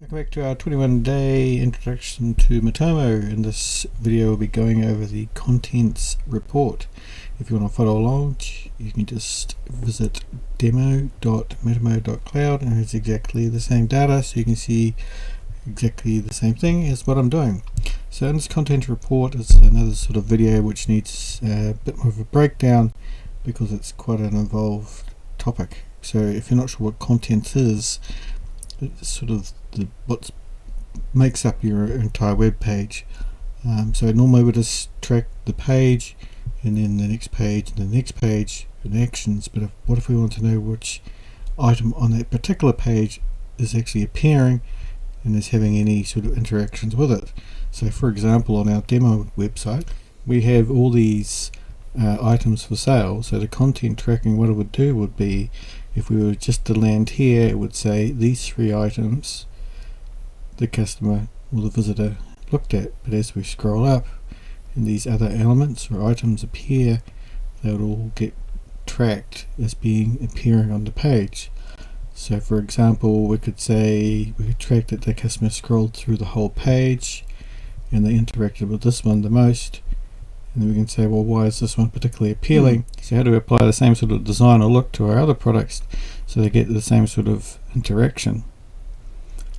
Welcome back to our 21-day introduction to Matomo. In this video we'll be going over the contents report. If you want to follow along, you can just visit demo.matomo.cloud and it's exactly the same data, so you can see exactly the same thing as what I'm doing. So in this content report is another sort of video which needs a bit more of a breakdown because it's quite an involved topic. So if you're not sure what contents is, it's sort of what makes up your entire web page. So normally we just track the page and then the next page and the next page and actions, but what if we want to know which item on that particular page is actually appearing and is having any sort of interactions with it? So for example, on our demo website we have all these items for sale. So the content tracking, what it would do would be, if we were just to land here, it would say these three items the customer or the visitor looked at, but as we scroll up and these other elements or items appear, they would all get tracked as appearing on the page. So for example, we could track that the customer scrolled through the whole page and they interacted with this one the most, and then we can say, well, why is this one particularly appealing? So how do we apply the same sort of design or look to our other products so they get the same sort of interaction?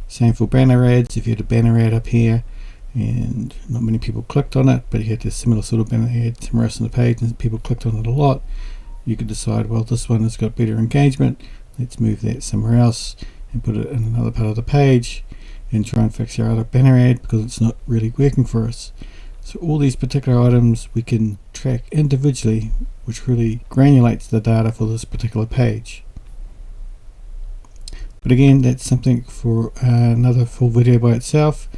Same for banner ads. If you had a banner ad up here and not many people clicked on it, but you had a similar sort of banner ad somewhere else on the page and people clicked on it a lot, you could decide, well, this one has got better engagement, let's move that somewhere else and put it in another part of the page and try and fix our other banner ad because it's not really working for us. So all these particular items we can track individually, which really granulates the data for this particular page. But again, that's something for another full video by itself,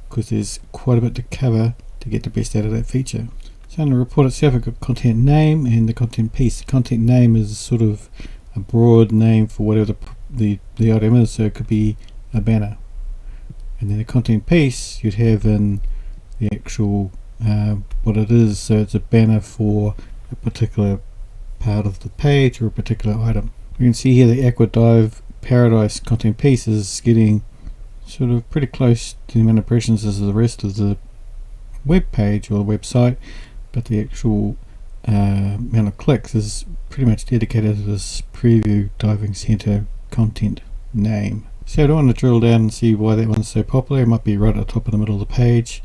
because there's quite a bit to cover to get the best out of that feature. So in the report itself, we've got content name and the content piece. The content name is sort of a broad name for whatever the item is, so it could be a banner. And then the content piece you'd have in the actual what it is, so it's a banner for a particular part of the page or a particular item. You can see here the Aqua Dive Paradise content piece is getting sort of pretty close to the amount of impressions as the rest of the web page or the website, but the actual amount of clicks is pretty much dedicated to this preview diving center content name. So I don't want to drill down and see why that one's so popular. It might be right at the top of the middle of the page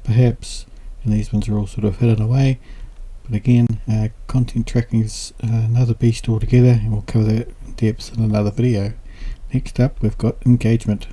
perhaps, and these ones are all sort of hidden away. But again, content tracking is another beast altogether, and we'll cover that in depth in another video. Next up, we've got engagement.